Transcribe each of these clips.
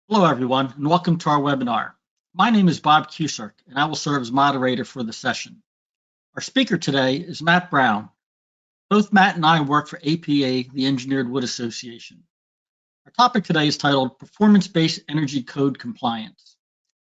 Hello, everyone, and welcome to our webinar. My name is Bob Cusick, and I will serve as moderator for the session. Our speaker today is Matt Brown. Both Matt and I work for APA, the Engineered Wood Association. Our topic today is titled Performance-Based Energy Code Compliance.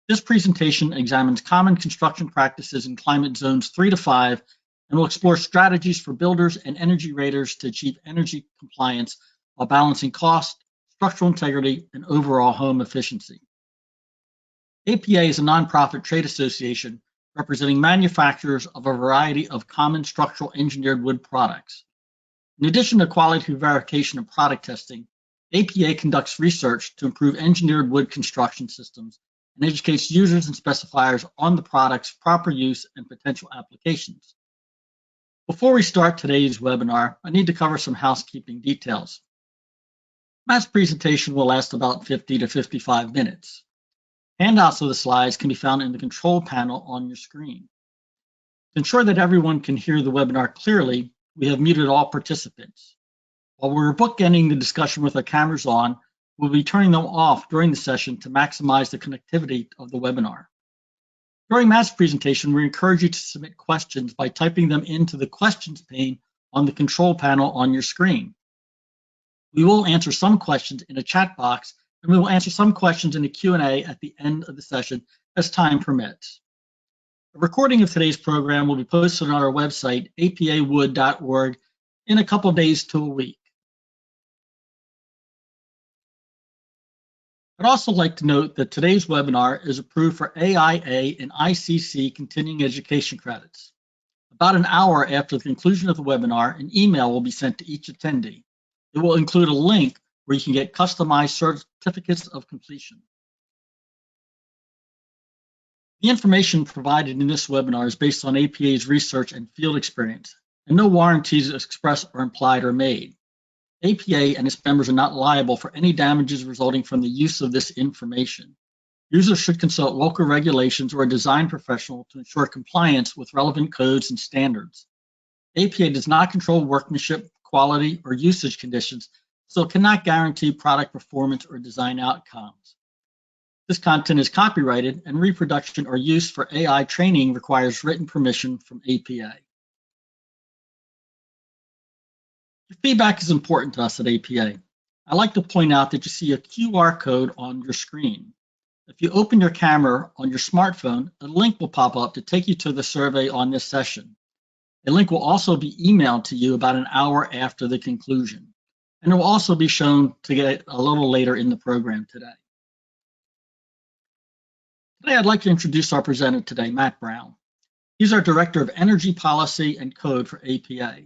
This presentation examines common construction practices in climate zones 3 to 5 and will explore strategies for builders and energy raters to achieve energy compliance while balancing cost, structural integrity, and overall home efficiency. APA is a nonprofit trade association representing manufacturers of a variety of common structural engineered wood products. In addition to quality verification and product testing, APA conducts research to improve engineered wood construction systems and educates users and specifiers on the product's proper use and potential applications. Before we start today's webinar, I need to cover some housekeeping details. Matt's presentation will last about 50 to 55 minutes. Handouts of the slides can be found in the control panel on your screen. To ensure that everyone can hear the webinar clearly, we have muted all participants. While we're bookending the discussion with our cameras on, we'll be turning them off during the session to maximize the connectivity of the webinar. During Matt's presentation, we encourage you to submit questions by typing them into the questions pane on the control panel on your screen. We will answer some questions in a chat box, and we will answer some questions in the Q&A at the end of the session as time permits. A recording of today's program will be posted on our website, apawood.org, in a couple of days to a week. I'd also like to note that today's webinar is approved for AIA and ICC continuing education credits. About an hour after the conclusion of the webinar, an email will be sent to each attendee. It will include a link where you can get customized certificates of completion. The information provided in this webinar is based on APA's research and field experience, and no warranties expressed or implied are made. APA and its members are not liable for any damages resulting from the use of this information. Users should consult local regulations or a design professional to ensure compliance with relevant codes and standards. APA does not control workmanship, quality, or usage conditions, so it cannot guarantee product performance or design outcomes. This content is copyrighted, and reproduction or use for AI training requires written permission from APA. Your feedback is important to us at APA. I'd like to point out that you see a QR code on your screen. If you open your camera on your smartphone, a link will pop up to take you to the survey on this session. A link will also be emailed to you about an hour after the conclusion, and it will also be shown to get a little later in the program today. Today, I'd like to introduce our presenter today, Matt Brown. He's our Director of Energy Policy and Code for APA.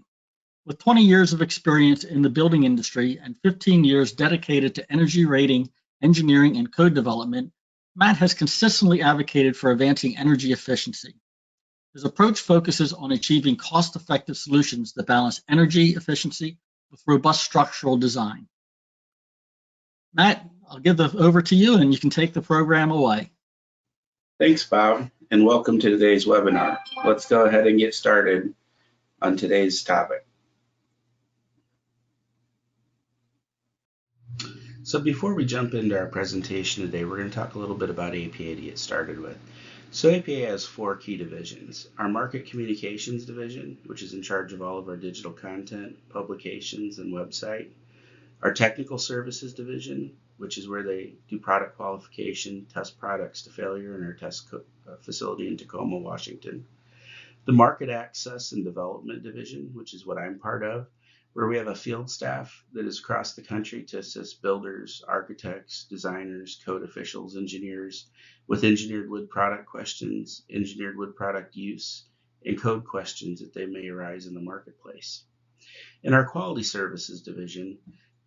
With 20 years of experience in the building industry and 15 years dedicated to energy rating, engineering, and code development, Matt has consistently advocated for advancing energy efficiency. His approach focuses on achieving cost-effective solutions that balance energy efficiency with robust structural design. Matt, I'll give it over to you and you can take the program away. Thanks, Bob, and welcome to today's webinar. Let's go ahead and get started on today's topic. So before we jump into our presentation today, we're going to talk a little bit about APA to get started with. So APA has 4 key divisions. Our Market Communications Division, which is in charge of all of our digital content, publications, and website. Our Technical Services Division, which is where they do product qualification, test products to failure in our test facility in Tacoma, Washington. The Market Access and Development Division, which is what I'm part of, where we have a field staff that is across the country to assist builders, architects, designers, code officials, engineers with engineered wood product questions, engineered wood product use, and code questions that they may arise in the marketplace. And our Quality Services Division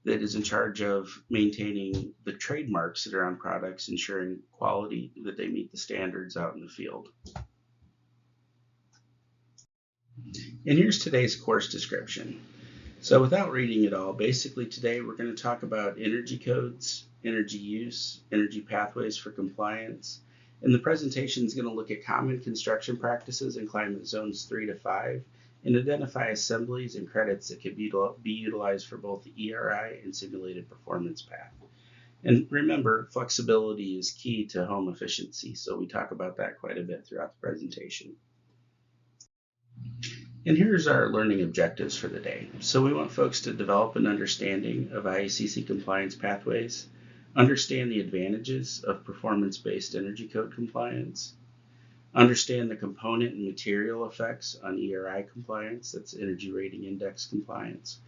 that is in charge of maintaining the trademarks that are on products, ensuring quality, that they meet the standards out in the field. And here's today's course description. So without reading it all, basically today we're going to talk about energy codes, energy use, energy pathways for compliance, and the presentation is going to look at common construction practices in climate zones 3 to 5 and identify assemblies and credits that could be utilized for both the ERI and simulated performance path. And remember, flexibility is key to home efficiency, so we talk about that quite a bit throughout the presentation. And here's our learning objectives for the day. So we want folks to develop an understanding of IECC compliance pathways, understand the advantages of performance-based energy code compliance, understand the component and material effects on ERI compliance, that's Energy Rating Index compliance,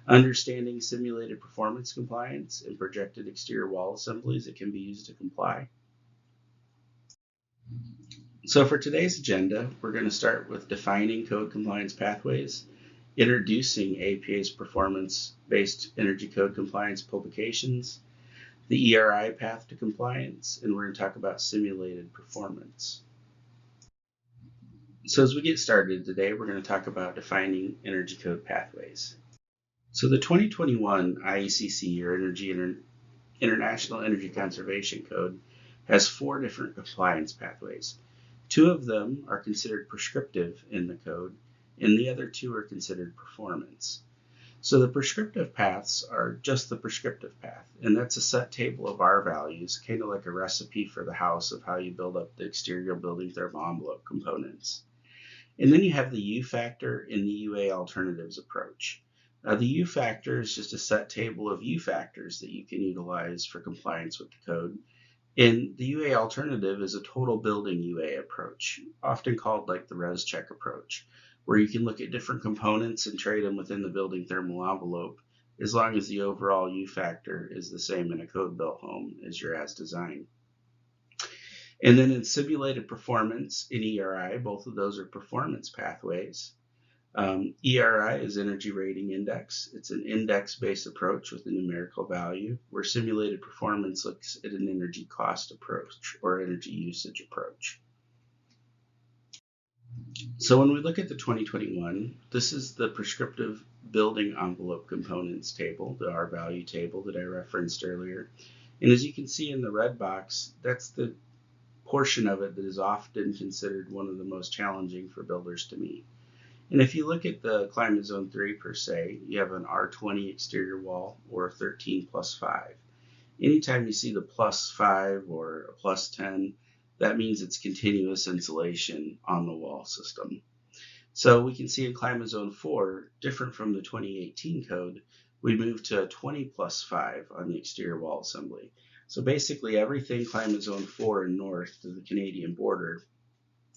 understanding simulated performance compliance and projected exterior wall assemblies that can be used to comply. So for today's agenda, we're going to start with defining code compliance pathways, introducing APA's performance-based energy code compliance publications, the ERI path to compliance, and we're going to talk about simulated performance. So as we get started today, we're going to talk about defining energy code pathways. So the 2021 IECC, or International Energy Conservation Code, has 4 different compliance pathways. 2 of them are considered prescriptive in the code, and the other 2 are considered performance. So the prescriptive paths are just the prescriptive path, and that's a set table of R values, kind of like a recipe for the house of how you build up the exterior building thermal envelope components. And then you have the U factor and the UA alternatives approach. The U factor is just a set table of U factors that you can utilize for compliance with the code. And the UA alternative is a total building UA approach, often called like the res check approach, where you can look at different components and trade them within the building thermal envelope, as long as the overall U factor is the same in a code built home as your as design. And then in simulated performance in ERI, both of those are performance pathways. ERI is Energy Rating Index. It's an index-based approach with a numerical value, where simulated performance looks at an energy cost approach or energy usage approach. So when we look at the 2021, this is the prescriptive building envelope components table, the R value table that I referenced earlier. And as you can see in the red box, that's the portion of it that is often considered one of the most challenging for builders to meet. And if you look at the climate zone 3 per se, you have an R20 exterior wall or a 13 plus 5. Anytime you see the plus 5 or a plus 10, that means it's continuous insulation on the wall system. So we can see in climate zone 4, different from the 2018 code, we moved to a 20 plus 5 on the exterior wall assembly. So basically everything climate zone 4 and north to the Canadian border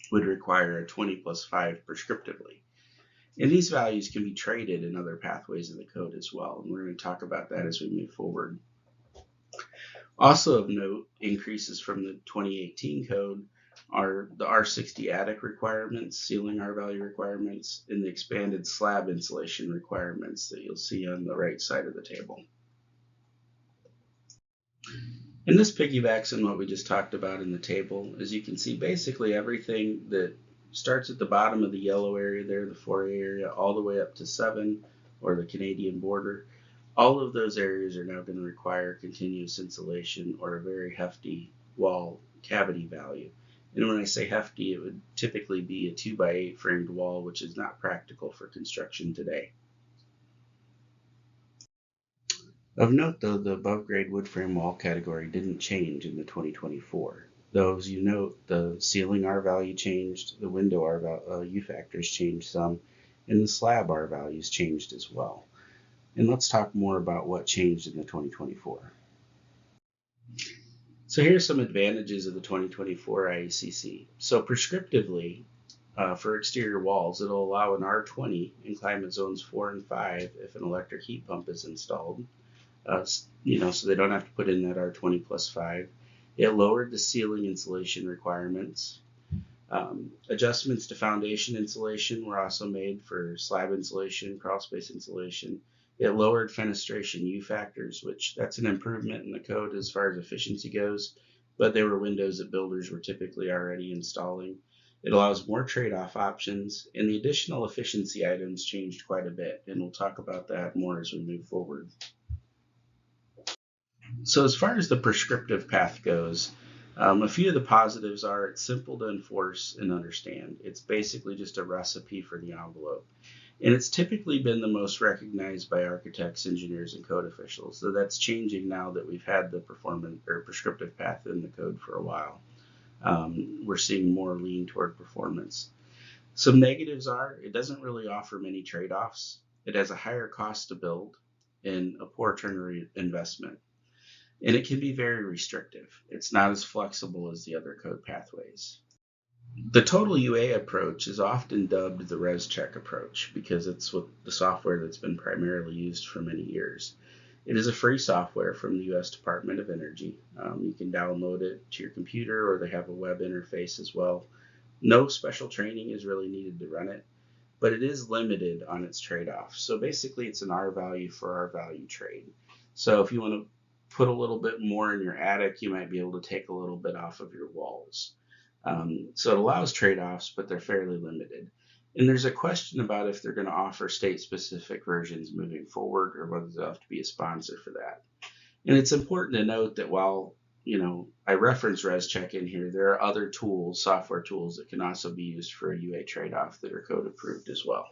would require a 20 plus 5 prescriptively. And these values can be traded in other pathways in the code as well, and we're going to talk about that as we move forward. Also of note, increases from the 2018 code are the R60 attic requirements, ceiling R value requirements, and the expanded slab insulation requirements that you'll see on the right side of the table. And this piggybacks on what we just talked about in the table. As you can see, basically everything that starts at the bottom of the yellow area there, the 4 area, all the way up to 7, or the Canadian border, all of those areas are now going to require continuous insulation or a very hefty wall cavity value. And when I say hefty, it would typically be a 2x8 framed wall, which is not practical for construction today. Of note, though, the above-grade wood frame wall category didn't change in the 2024. Though, as you note, the ceiling R value changed, the window R U factors changed some, and the slab R values changed as well. And let's talk more about what changed in the 2024. So here are some advantages of the 2024 IECC. So prescriptively, for exterior walls, it'll allow an R20 in climate zones 4 and 5 if an electric heat pump is installed. So they don't have to put in that R20 plus 5. It lowered the ceiling insulation requirements. Adjustments to foundation insulation were also made for slab insulation, crawl space insulation. It lowered fenestration U factors, which that's an improvement in the code as far as efficiency goes, but they were windows that builders were typically already installing. It allows more trade-off options, and the additional efficiency items changed quite a bit, and we'll talk about that more as we move forward. So as far as the prescriptive path goes, a few of the positives are it's simple to enforce and understand. It's basically just a recipe for the envelope. And it's typically been the most recognized by architects, engineers, and code officials. So that's changing now that we've had the performance or prescriptive path in the code for a while. We're seeing more lean toward performance. Some negatives are it doesn't really offer many trade-offs. It has a higher cost to build and a poor return on investment. And it can be very restrictive. It's not as flexible as the other code pathways. The total UA approach is often dubbed the ResCheck approach because it's what the software that's been primarily used for many years. It is a free software from the U.S. Department of Energy. You can download it to your computer, or they have a web interface as well. No special training is really needed to run it, but it is limited on its trade-offs. So basically it's an R value for R value trade. So if you want to put a little bit more in your attic, you might be able to take a little bit off of your walls. So it allows trade-offs, but they're fairly limited. And there's a question about if they're going to offer state-specific versions moving forward, or whether they'll have to be a sponsor for that. And it's important to note that while I reference ResCheck in here, there are other tools, software tools, that can also be used for a UA trade-off that are code approved as well.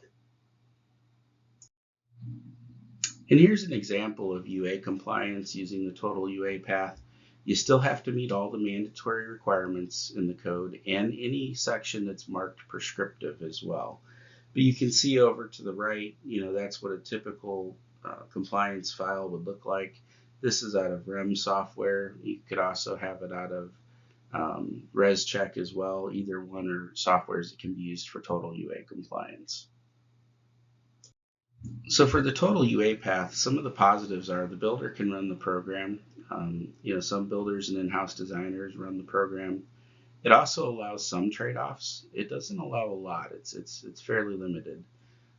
And here's an example of UA compliance using the total UA path. You still have to meet all the mandatory requirements in the code and any section that's marked prescriptive as well. But you can see over to the right, that's what a typical compliance file would look like. This is out of REM software. You could also have it out of ResCheck as well. Either one are softwares that can be used for total UA compliance. So for the total UA path, some of the positives are the builder can run the program. Some builders and in-house designers run the program. It also allows some trade-offs. It doesn't allow a lot. It's fairly limited.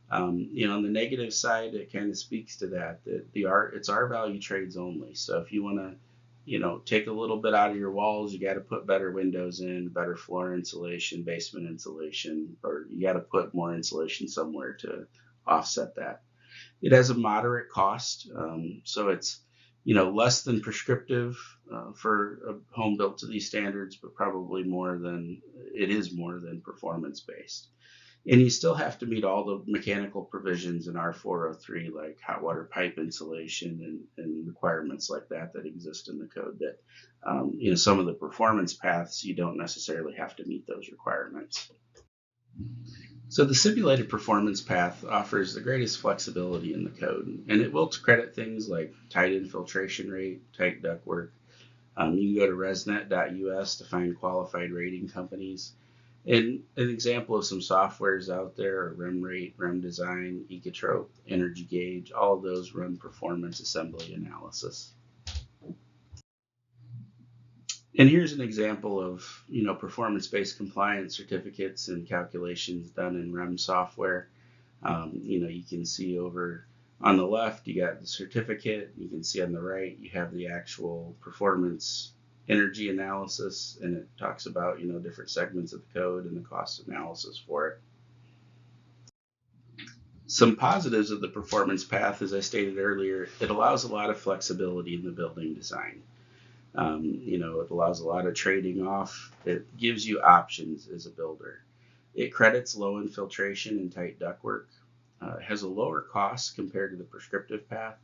On the negative side, it kind of speaks to that it's R value trades only. So if you want to take a little bit out of your walls, you got to put better windows in, better floor insulation, basement insulation, or you got to put more insulation somewhere to offset that. It has a moderate cost, so it's less than prescriptive for a home built to these standards, but probably more than performance based. And you still have to meet all the mechanical provisions in R403, like hot water pipe insulation and requirements like that exist in the code. That some of the performance paths, you don't necessarily have to meet those requirements. So the simulated performance path offers the greatest flexibility in the code, and it will credit things like tight infiltration rate, tight ductwork. You can go to resnet.us to find qualified rating companies. And an example of some softwares out there are RemRate, RemDesign, Ecotrope, Energy Gauge. All of those run performance assembly analysis. And here's an example of performance-based compliance certificates and calculations done in REM software. You can see over on the left you got the certificate. You can see on the right you have the actual performance energy analysis, and it talks about different segments of the code and the cost analysis for it. Some positives of the performance path, as I stated earlier, it allows a lot of flexibility in the building design. It allows a lot of trading off. It gives you options as a builder. It credits low infiltration and tight ductwork. It has a lower cost compared to the prescriptive path.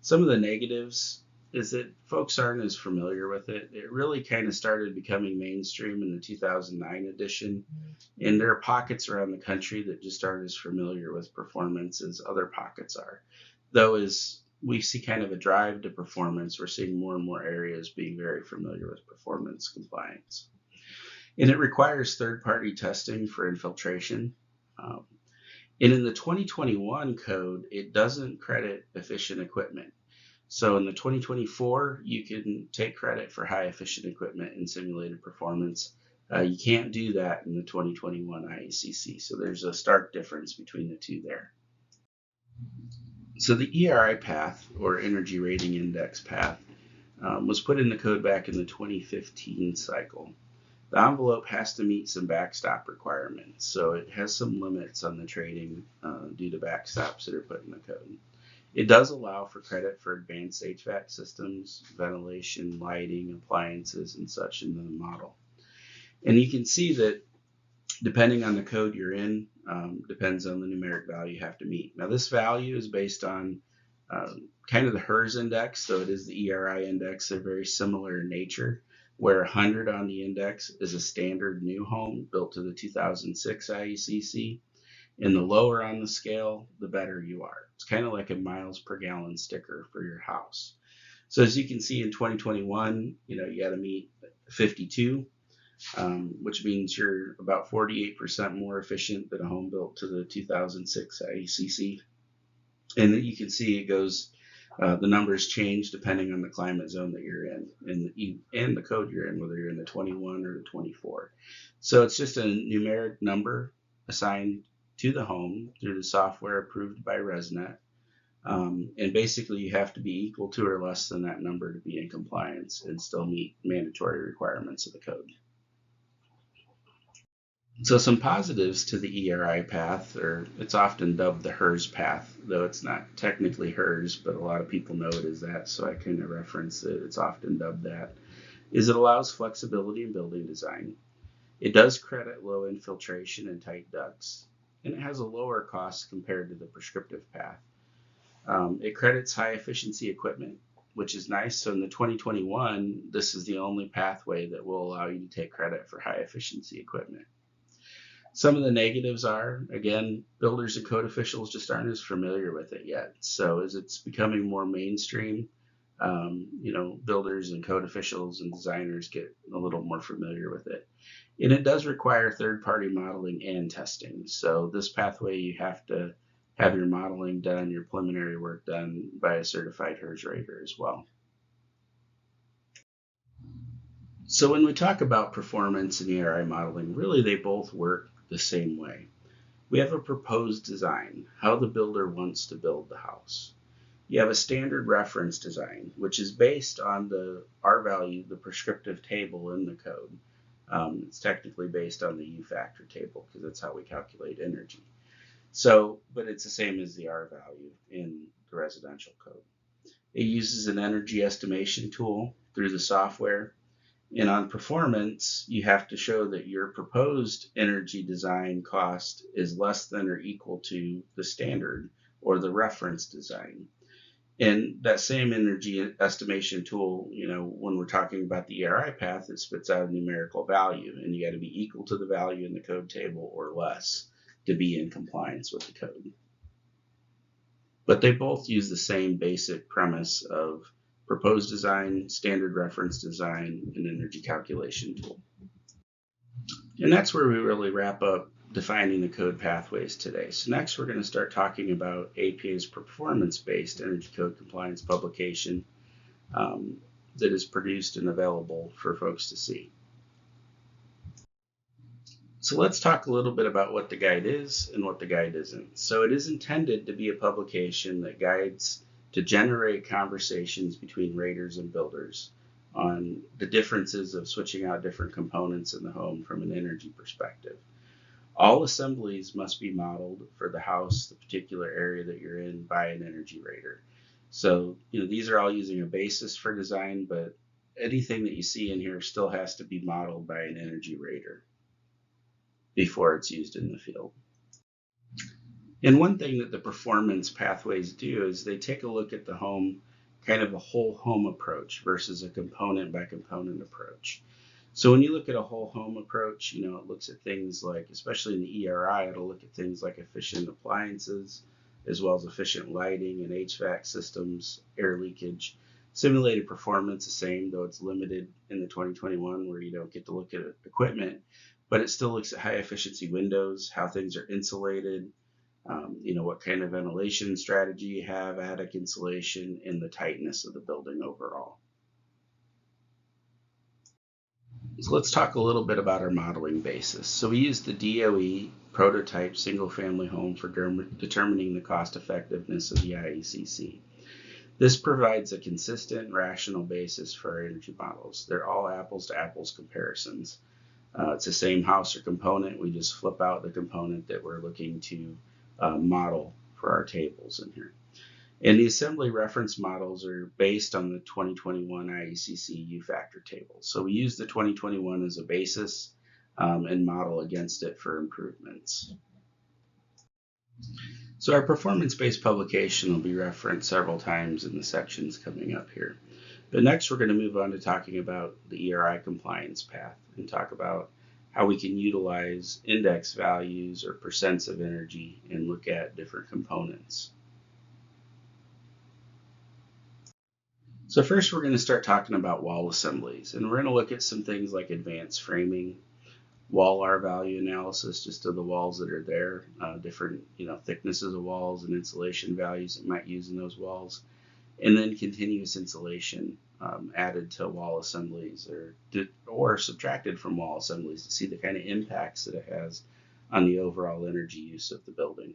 Some of the negatives is that folks aren't as familiar with it. It really kind of started becoming mainstream in the 2009 edition, and there are pockets around the country that just aren't as familiar with performance as other pockets are. Though as we see kind of a drive to performance, we're seeing more and more areas being very familiar with performance compliance. And it requires third-party testing for infiltration. And in the 2021 code, it doesn't credit efficient equipment. So in the 2024, you can take credit for high efficient equipment and simulated performance. You can't do that in the 2021 IECC. So there's a stark difference between the two there. So the ERI path, or Energy Rating Index path, was put in the code back in the 2015 cycle. The envelope has to meet some backstop requirements, so it has some limits on the trading due to backstops that are put in the code. It does allow for credit for advanced HVAC systems, ventilation, lighting, appliances, and such in the model. And you can see that depending on the code you're in, Depends on the numeric value you have to meet. Now, this value is based on kind of the HERS index, so it is the ERI index. They're very similar in nature, where 100 on the index is a standard new home built to the 2006 IECC, and the lower on the scale, the better you are. It's kind of like a miles per gallon sticker for your house. So as you can see in 2021, you got to meet 52, which means you're about 48% more efficient than a home built to the 2006 IECC. And then you can see it goes, the numbers change depending on the climate zone that you're in and the code you're in, whether you're in the 21 or the 24. So it's just a numeric number assigned to the home through the software approved by ResNet. And basically you have to be equal to or less than that number to be in compliance and still meet mandatory requirements of the code. So some positives to the ERI path, or it's often dubbed the HERS path, though it's not technically HERS, but a lot of people know it as that, so I kind of reference it. It's often dubbed that, is it allows flexibility in building design. It does credit low infiltration and tight ducts, and it has a lower cost compared to the prescriptive path. It credits high efficiency equipment, which is nice. So in the 2021, this is the only pathway that will allow you to take credit for high efficiency equipment. Some of the negatives are, again, builders and code officials just aren't as familiar with it yet. So as it's becoming more mainstream, builders and code officials and designers get a little more familiar with it. And it does require third-party modeling and testing. So this pathway, you have to have your modeling done, your preliminary work done by a certified HERS rater as well. So when we talk about performance and ERI modeling, really they both work the same way. We have a proposed design, how the builder wants to build the house. You have a standard reference design, which is based on the R value, the prescriptive table in the code. It's technically based on the U factor table because that's how we calculate energy. So, but it's the same as the R value in the residential code. It uses an energy estimation tool through the software. And on performance, you have to show that your proposed energy design cost is less than or equal to the standard or the reference design. And that same energy estimation tool, when we're talking about the ERI path, it spits out a numerical value, and you got to be equal to the value in the code table or less to be in compliance with the code. But they both use the same basic premise of proposed design, standard reference design, and energy calculation tool. And that's where we really wrap up defining the code pathways today. So next we're going to start talking about APA's performance-based energy code compliance publication that is produced and available for folks to see. So let's talk a little bit about what the guide is and what the guide isn't. So it is intended to be a publication that guides to generate conversations between raters and builders on the differences of switching out different components in the home from an energy perspective. All assemblies must be modeled for the house, the particular area that you're in, by an energy rater. So, these are all using a basis for design, but anything that you see in here still has to be modeled by an energy rater before it's used in the field. And one thing that the performance pathways do is they take a look at the home, kind of a whole home approach versus a component by component approach. So when you look at a whole home approach, it looks at things like, especially in the ERI, it'll look at things like efficient appliances, as well as efficient lighting and HVAC systems, air leakage. Simulated performance, the same, though it's limited in the 2021 where you don't get to look at equipment, but it still looks at high efficiency windows, how things are insulated, what kind of ventilation strategy you have, attic insulation, and the tightness of the building overall. So let's talk a little bit about our modeling basis. So we use the DOE prototype single family home for determining the cost effectiveness of the IECC. This provides a consistent, rational basis for our energy models. They're all apples to apples comparisons. It's the same house or component. We just flip out the component that we're looking to model for our tables in here. And the assembly reference models are based on the 2021 IECC U factor table. So we use the 2021 as a basis and model against it for improvements. So our performance-based publication will be referenced several times in the sections coming up here. But next we're going to move on to talking about the ERI compliance path and talk about how we can utilize index values or percents of energy and look at different components. So first we're going to start talking about wall assemblies, and we're going to look at some things like advanced framing, wall R value analysis, just of the walls that are there, different thicknesses of walls and insulation values that might use in those walls, and then continuous insulation added to wall assemblies or subtracted from wall assemblies to see the kind of impacts that it has on the overall energy use of the building.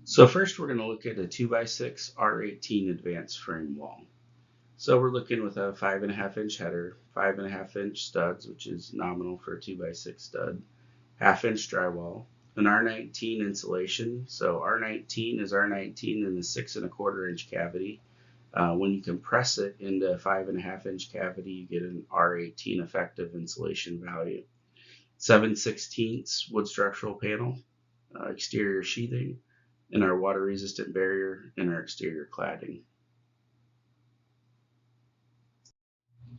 So first we're going to look at a 2x6 R18 advanced frame wall. So we're looking with a 5.5 inch header, 5.5 inch studs, which is nominal for a 2x6 stud, 1/2 inch drywall, an R19 insulation. So R19 is R19 in the 6.25 inch cavity. When you compress it into a 5.5 inch cavity, you get an R18 effective insulation value. 7/16 wood structural panel, exterior sheathing, and our water resistant barrier and our exterior cladding.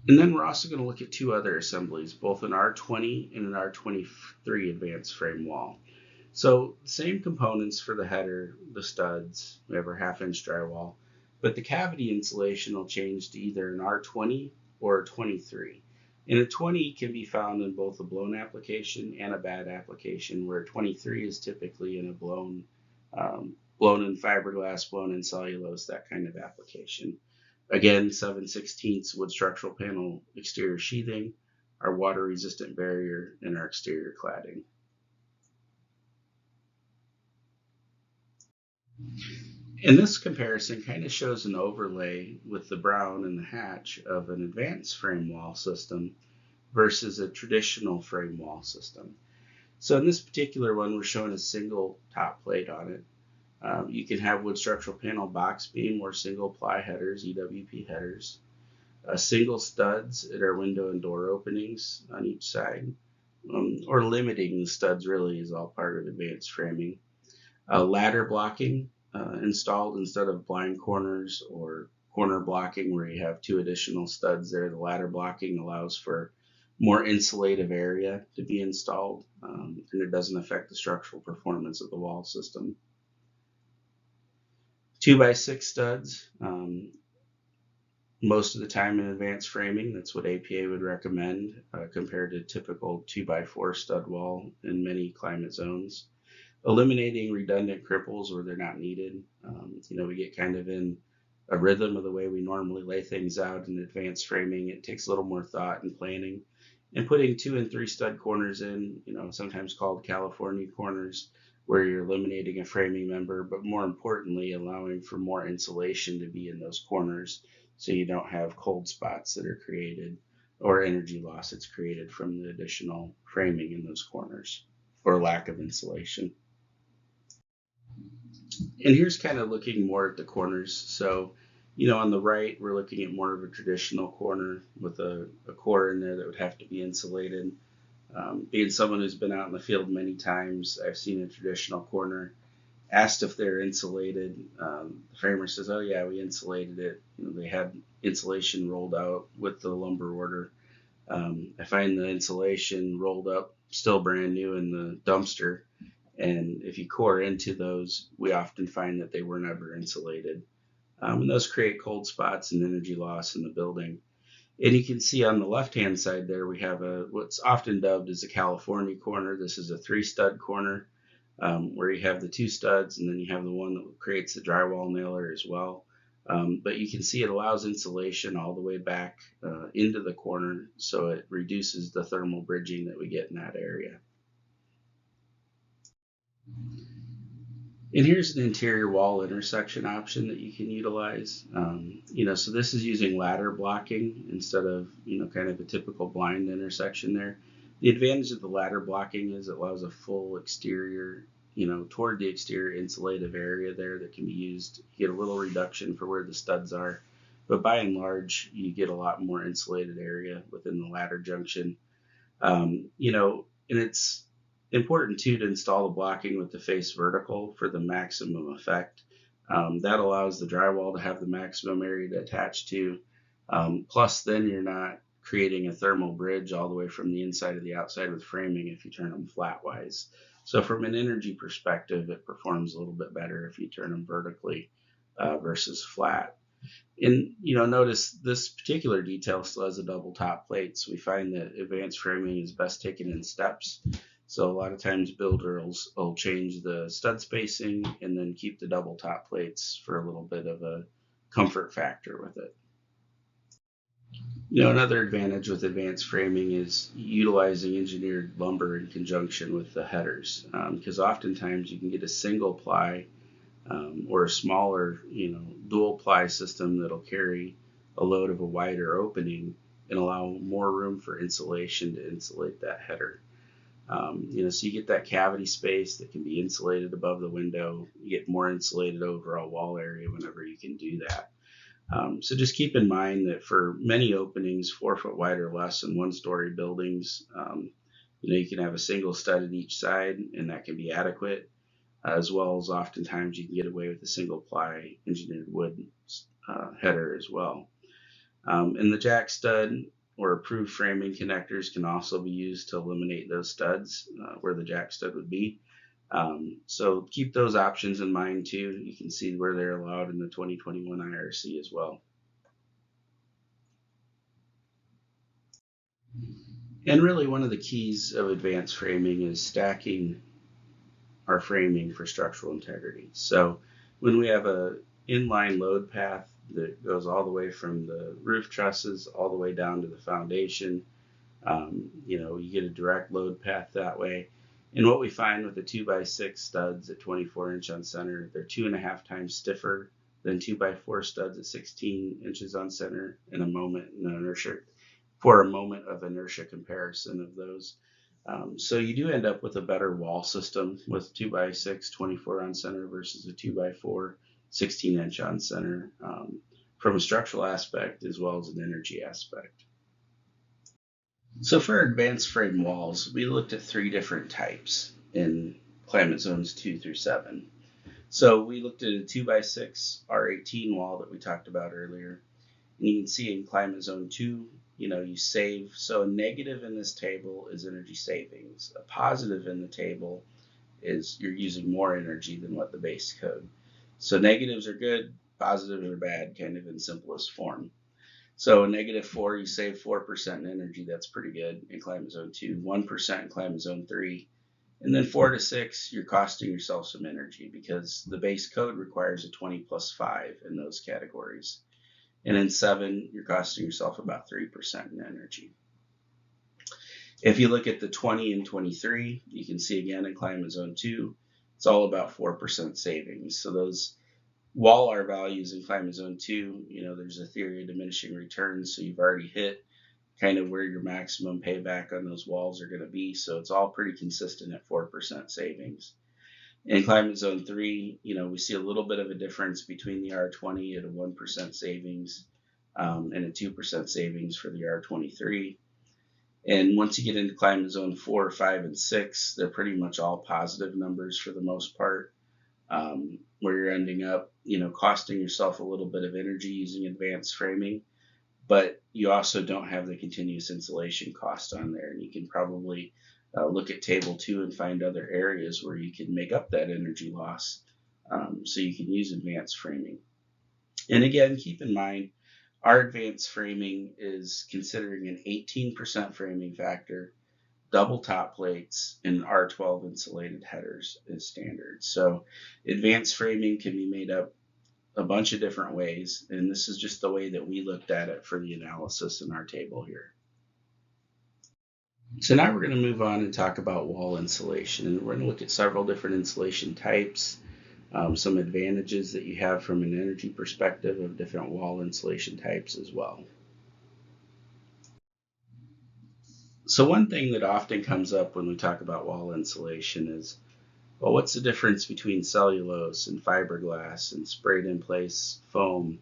And then we're also going to look at two other assemblies, both an R20 and an R23 advanced frame wall. So same components for the header, the studs, we have our 1/2 inch drywall, but the cavity insulation will change to either an R20 or a 23. And a 20 can be found in both a blown application and a bad application, where a 23 is typically in a blown in fiberglass, blown in cellulose, that kind of application. Again, 7/16 wood structural panel exterior sheathing, our water resistant barrier, and our exterior cladding. And this comparison kind of shows an overlay with the brown and the hatch of an advanced frame wall system versus a traditional frame wall system. So in this particular one, we're showing a single top plate on it. You can have wood structural panel box beam or single ply headers, EWP headers, single studs at our window and door openings on each side, or limiting the studs really is all part of advanced framing. Ladder blocking installed instead of blind corners or corner blocking where you have two additional studs there. The ladder blocking allows for more insulative area to be installed, and it doesn't affect the structural performance of the wall system. 2x6 studs, most of the time in advanced framing, that's what APA would recommend compared to typical 2x4 stud wall in many climate zones. Eliminating redundant cripples where they're not needed. We get kind of in a rhythm of the way we normally lay things out in advanced framing. It takes a little more thought and planning. And putting 2 and 3 stud corners in, sometimes called California corners, where you're eliminating a framing member, but more importantly, allowing for more insulation to be in those corners so you don't have cold spots that are created or energy loss that's created from the additional framing in those corners or lack of insulation. And here's kind of looking more at the corners. So, on the right, we're looking at more of a traditional corner with a core in there that would have to be insulated. Being someone who's been out in the field many times, I've seen a traditional corner, asked if they're insulated. The framer says, oh yeah, we insulated it. They had insulation rolled out with the lumber order. I find the insulation rolled up, still brand new in the dumpster. And if you core into those, we often find that they were never insulated. And those create cold spots and energy loss in the building. And you can see on the left-hand side there, we have what's often dubbed as a California corner. This is a 3-stud corner where you have the 2 studs, and then you have the one that creates the drywall nailer as well. But you can see it allows insulation all the way back into the corner, so it reduces the thermal bridging that we get in that area. And here's an interior wall intersection option that you can utilize. So this is using ladder blocking instead of, kind of a typical blind intersection there. The advantage of the ladder blocking is it allows a full exterior, toward the exterior insulative area there that can be used. You get a little reduction for where the studs are, but by and large, you get a lot more insulated area within the ladder junction. And it's Important too to install the blocking with the face vertical for the maximum effect. That allows the drywall to have the maximum area to attach to. Plus, then you're not creating a thermal bridge all the way from the inside to the outside with framing if you turn them flatwise. So from an energy perspective, it performs a little bit better if you turn them vertically versus flat. And notice this particular detail still has a double top plate. So we find that advanced framing is best taken in steps. So a lot of times builders will change the stud spacing and then keep the double top plates for a little bit of a comfort factor with it. Another advantage with advanced framing is utilizing engineered lumber in conjunction with the headers, because oftentimes you can get a single ply or a smaller, dual ply system that'll carry a load of a wider opening and allow more room for insulation to insulate that header. So you get that cavity space that can be insulated above the window. You get more insulated overall wall area whenever you can do that. So just keep in mind that for many openings, 4 foot wide or less in 1-story buildings, you can have a single stud at each side, and that can be adequate. As well as oftentimes you can get away with a single ply engineered wood header as well. And the jack stud or approved framing connectors can also be used to eliminate those studs where the jack stud would be. So keep those options in mind too. You can see where they're allowed in the 2021 IRC as well. And really one of the keys of advanced framing is stacking our framing for structural integrity. So when we have a inline load path that goes all the way from the roof trusses all the way down to the foundation, you get a direct load path that way. And what we find with the 2x6 studs at 24 inch on center, they're 2.5 times stiffer than 2x4 studs at 16 inches on center in a moment of inertia comparison of those. So you do end up with a better wall system with 2x6 24 on center versus a 2x4 16 inch on center from a structural aspect as well as an energy aspect. So for advanced frame walls, we looked at 3 different types in climate zones 2 through 7. So we looked at a 2x6 R18 wall that we talked about earlier. And you can see in climate zone 2, you save. So a negative in this table is energy savings. A positive in the table is you're using more energy than what the base code. So negatives are good, positives are bad, kind of in simplest form. So a -4, you save 4% in energy. That's pretty good in climate zone 2, 1% in climate zone 3. And then 4 to 6, you're costing yourself some energy because the base code requires a 20 plus 5 in those categories. And in 7, you're costing yourself about 3% in energy. If you look at the 20 and 23, you can see again in climate zone 2, it's all about 4% savings. So those wall R values in climate zone 2, there's a theory of diminishing returns. So you've already hit kind of where your maximum payback on those walls are going to be. So it's all pretty consistent at 4% savings. In climate zone 3, we see a little bit of a difference between the R20 at a 1% savings and a 2% savings for the R23. And once you get into climate zone 4, 5, and 6, they're pretty much all positive numbers for the most part, where you're ending up, costing yourself a little bit of energy using advanced framing, but you also don't have the continuous insulation cost on there. And you can probably look at table 2 and find other areas where you can make up that energy loss. So you can use advanced framing. And again, keep in mind, our advanced framing is considering an 18% framing factor, double top plates, and R12 insulated headers as standard. So advanced framing can be made up a bunch of different ways, and this is just the way that we looked at it for the analysis in our table here. So now we're going to move on and talk about wall insulation, and we're going to look at several different insulation types, some advantages that you have from an energy perspective of different wall insulation types as well. So one thing that often comes up when we talk about wall insulation is, well, what's the difference between cellulose and fiberglass and sprayed in place foam?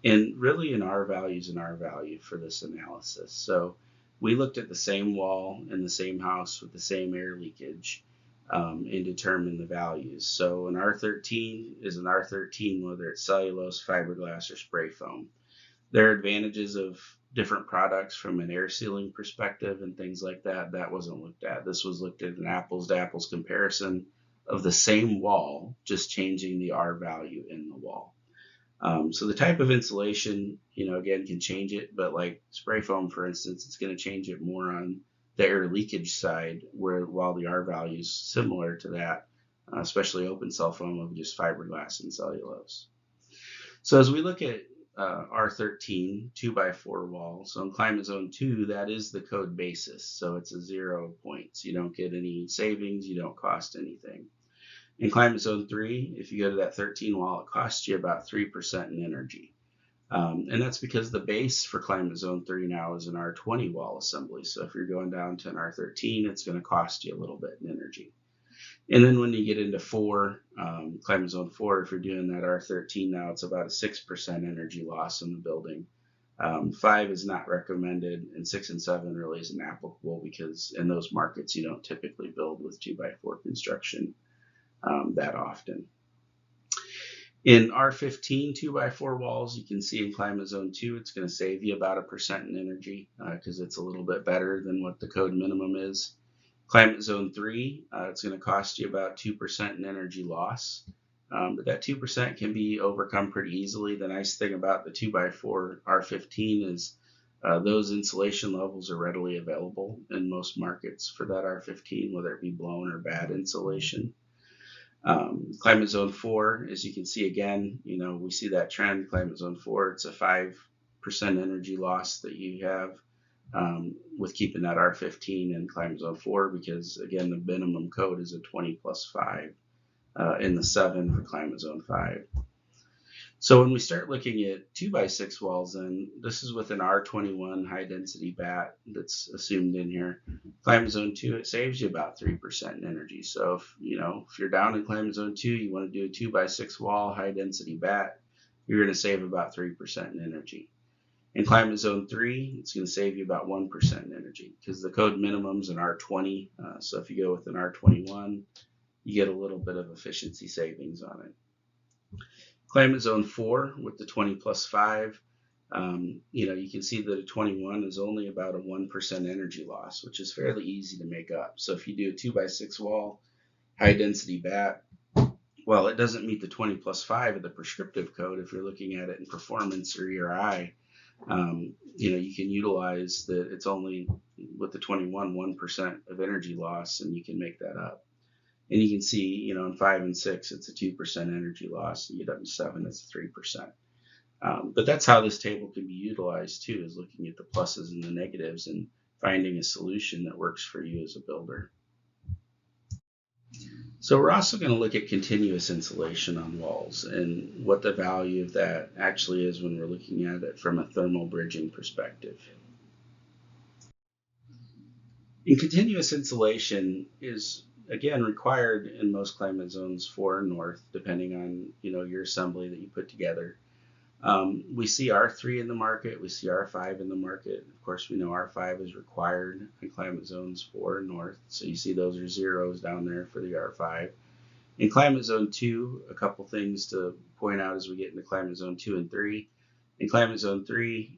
And really in our values and our value for this analysis. So we looked at the same wall in the same house with the same air leakage and determined the values. So an R13 is an R13 whether it's cellulose, fiberglass, or spray foam. There are advantages of different products from an air sealing perspective and things like that. That wasn't looked at. This was looked at an apples to apples comparison of the same wall, just changing the R value in the wall. So the type of insulation, again, can change it, but like spray foam, for instance, it's going to change it more on the air leakage side, while the R value is similar to that, especially open cell foam of just fiberglass and cellulose. So as we look at R13 2x4 wall, so in climate zone 2, that is the code basis. So it's a 0 points. You don't get any savings, you don't cost anything. In climate zone 3, if you go to that 13 wall, it costs you about 3% in energy. And that's because the base for climate zone 3 now is an R20 wall assembly. So if you're going down to an R13, it's going to cost you a little bit in energy. And then when you get into 4, climate zone 4, if you're doing that R13 now, it's about a 6% energy loss in the building. 5 is not recommended, and 6 and 7 really isn't applicable because in those markets you don't typically build with 2x4 construction that often. In R15 2x4 walls, you can see in climate zone 2, it's going to save you about 1% in energy because it's a little bit better than what the code minimum is. Climate zone 3, it's going to cost you about 2% in energy loss, but that 2% can be overcome pretty easily. The nice thing about the 2x4 R15 is those insulation levels are readily available in most markets for that R15, whether it be blown or bad insulation. Climate zone 4, as you can see again, we see that trend. Climate zone 4, it's a 5% energy loss that you have with keeping that R15 in climate zone 4, because again, the minimum code is a 20 plus 5 in the 7 for climate zone 5. So when we start looking at 2x6 walls, then this is with an R21 high density bat that's assumed in here. Climate zone 2, it saves you about 3% in energy. So if you're down in climate zone 2, you want to do a 2x6 wall high density bat, you're going to save about 3% in energy. In climate zone 3, it's going to save you about 1% in energy because the code minimum is an R20. So if you go with an R21, you get a little bit of efficiency savings on it. Climate zone 4 with the 20 plus 5, you can see that a 21 is only about a 1% energy loss, which is fairly easy to make up. So if you do a 2x6 wall, high density bat, well, it doesn't meet the 20 plus 5 of the prescriptive code. If you're looking at it in performance or ERI, you can utilize that it's only with the 21, 1% of energy loss, and you can make that up. And you can see, in 5 and 6, it's a 2% energy loss. You get up to 7, it's 3%. But that's how this table can be utilized too, is looking at the pluses and the negatives and finding a solution that works for you as a builder. So we're also going to look at continuous insulation on walls and what the value of that actually is when we're looking at it from a thermal bridging perspective. And continuous insulation is again required in most climate zones 4 and north, depending on your assembly that you put together. We see R3 in the market, we see R5 in the market. Of course, we know R5 is required in climate zones 4 and north, so you see those are zeros down there for the R5. In climate zone 2, a couple things to point out as we get into climate zone 2 and 3. In climate zone 3,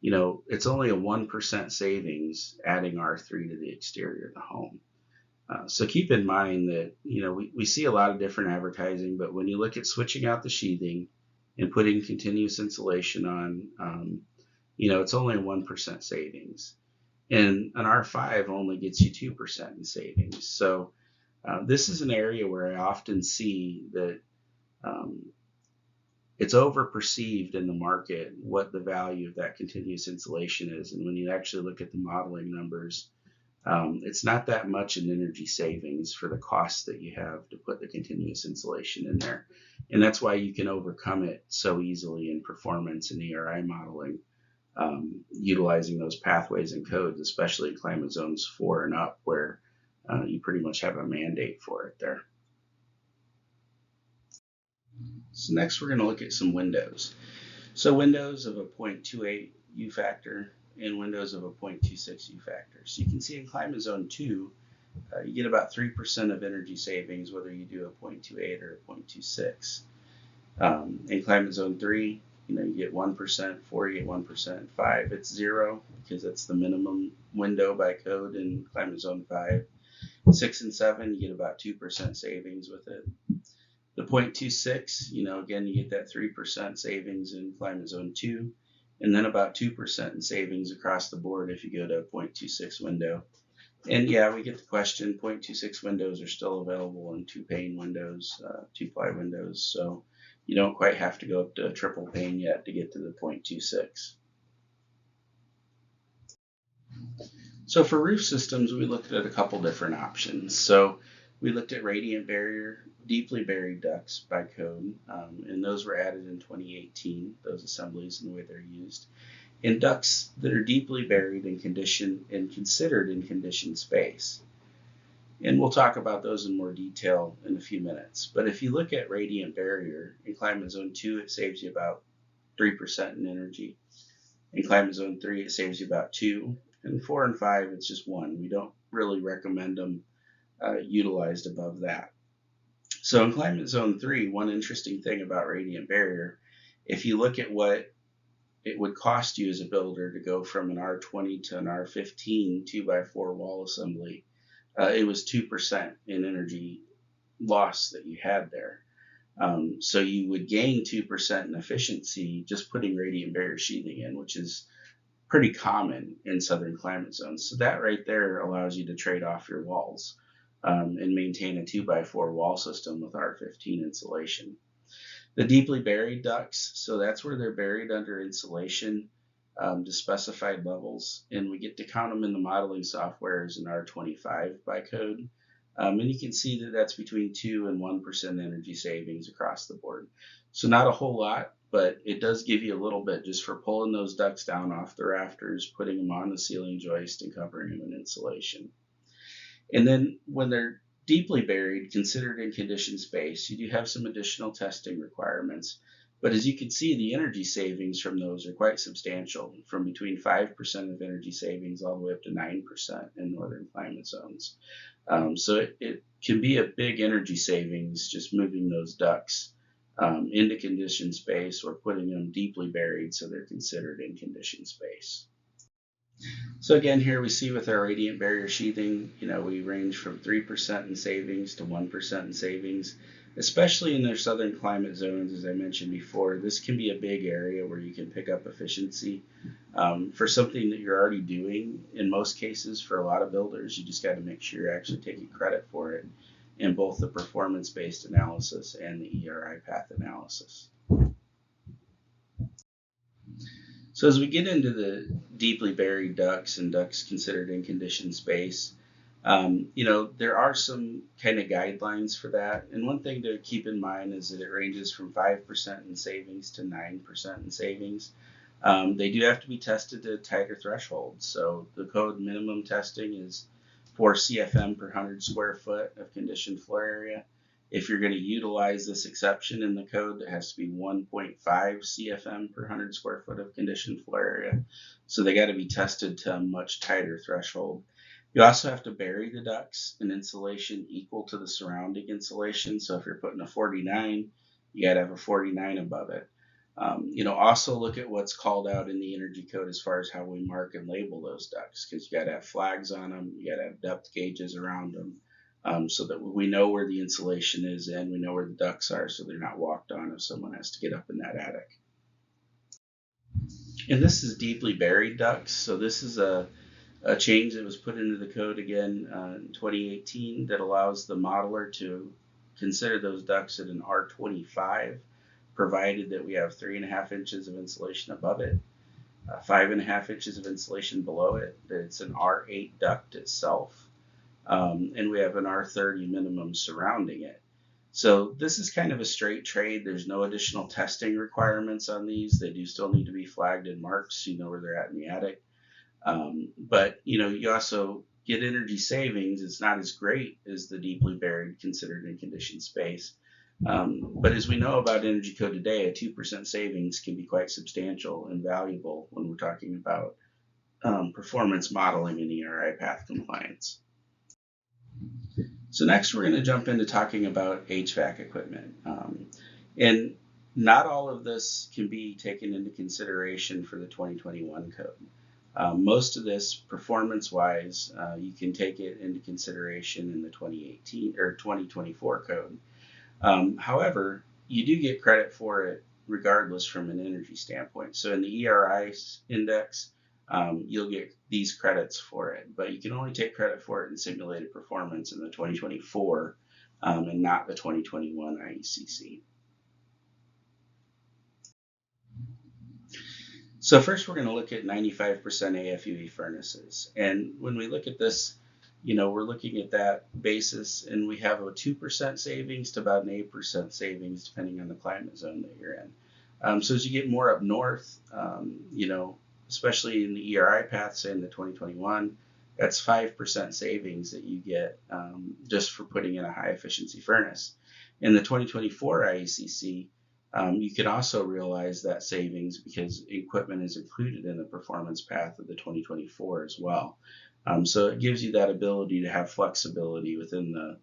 it's only a 1% savings adding R3 to the exterior of the home. So keep in mind that, we see a lot of different advertising, but when you look at switching out the sheathing and putting continuous insulation on, it's only a 1% savings. And an R5 only gets you 2% in savings. So this is an area where I often see that it's over-perceived in the market what the value of that continuous insulation is. And when you actually look at the modeling numbers, it's not that much in energy savings for the cost that you have to put the continuous insulation in there. And that's why you can overcome it so easily in performance and ERI modeling, utilizing those pathways and codes, especially in climate zones 4 and up, where you pretty much have a mandate for it there. So next we're going to look at some windows. So windows of a 0.28 U factor in windows of a 0.26 U factor. So you can see in climate zone 2, you get about 3% of energy savings whether you do a 0.28 or a 0.26. In climate zone 3, you get 1%, 4 you get 1%, 5 it's 0 because that's the minimum window by code in climate zone 5. 6 and 7 you get about 2% savings with it. The 0.26, again you get that 3% savings in climate zone 2, and then about 2% in savings across the board if you go to a 0.26 window. And yeah, we get the question, 0.26 windows are still available in 2-pane windows, 2-ply windows, so you don't quite have to go up to a triple pane yet to get to the 0.26. So for roof systems, we looked at a couple different options. So we looked at radiant barrier, deeply buried ducts by code, and those were added in 2018, those assemblies and the way they're used. And ducts that are deeply buried in condition and considered in conditioned space. And we'll talk about those in more detail in a few minutes. But if you look at radiant barrier, in climate zone 2, it saves you about 3% in energy. In climate zone 3, it saves you about 2. And 4 and 5, it's just 1. We don't really recommend them utilized above that. So in climate zone 3, one interesting thing about radiant barrier, if you look at what it would cost you as a builder to go from an R20 to an R15 2x4 wall assembly, it was 2% in energy loss that you had there. So you would gain 2% in efficiency just putting radiant barrier sheathing in, which is pretty common in southern climate zones. So that right there allows you to trade off your walls and maintain a 2x4 wall system with R15 insulation. The deeply buried ducts, so that's where they're buried under insulation to specified levels, and we get to count them in the modeling software as an R25 by code. And you can see that that's between 2 and 1% energy savings across the board. So not a whole lot, but it does give you a little bit just for pulling those ducts down off the rafters, putting them on the ceiling joist, and covering them in insulation. And then when they're deeply buried, considered in conditioned space, you do have some additional testing requirements. But as you can see, the energy savings from those are quite substantial, from between 5% of energy savings all the way up to 9% in northern climate zones. So it can be a big energy savings just moving those ducts into conditioned space or putting them deeply buried so they're considered in conditioned space. So again, here we see with our radiant barrier sheathing, we range from 3% in savings to 1% in savings, especially in their southern climate zones. As I mentioned before, this can be a big area where you can pick up efficiency for something that you're already doing. In most cases, for a lot of builders, you just got to make sure you're actually taking credit for it in both the performance-based analysis and the ERI path analysis. So as we get into the deeply buried ducts and ducts considered in conditioned space, there are some kind of guidelines for that. And one thing to keep in mind is that it ranges from 5% in savings to 9% in savings. They do have to be tested to tighter thresholds. So the code minimum testing is 4 CFM per 100 square foot of conditioned floor area. If you're going to utilize this exception in the code, it has to be 1.5 CFM per 100 square foot of conditioned floor area. So they got to be tested to a much tighter threshold. You also have to bury the ducts in insulation equal to the surrounding insulation. So if you're putting a 49, you got to have a 49 above it. Also look at what's called out in the energy code as far as how we mark and label those ducts, because you got to have flags on them, you got to have depth gauges around them. So that we know where the insulation is and we know where the ducts are so they're not walked on if someone has to get up in that attic. And this is deeply buried ducts. So this is a change that was put into the code again in 2018 that allows the modeler to consider those ducts at an R25, provided that we have 3.5 inches of insulation above it, 5.5 inches of insulation below it, that it's an R8 duct itself. And we have an R30 minimum surrounding it. So this is kind of a straight trade. There's no additional testing requirements on these. They do still need to be flagged and marked so you know where they're at in the attic. But you also get energy savings. It's not as great as the deeply buried considered in conditioned space. But as we know about energy code today, a 2% savings can be quite substantial and valuable when we're talking about performance modeling and ERI path compliance. So next we're going to jump into talking about HVAC equipment. And not all of this can be taken into consideration for the 2021 code. Most of this, performance-wise, you can take it into consideration in the 2018 or 2024 code. However, you do get credit for it regardless from an energy standpoint. So in the ERI index, you'll get these credits for it, but you can only take credit for it in simulated performance in the 2024 and not the 2021 IECC. So first we're going to look at 95% AFUE furnaces. And when we look at this, we're looking at that basis, and we have a 2% savings to about an 8% savings depending on the climate zone that you're in. So as you get more up north, especially in the ERI path, say in the 2021, that's 5% savings that you get just for putting in a high efficiency furnace. In the 2024 IECC, you can also realize that savings because equipment is included in the performance path of the 2024 as well. So it gives you that ability to have flexibility within the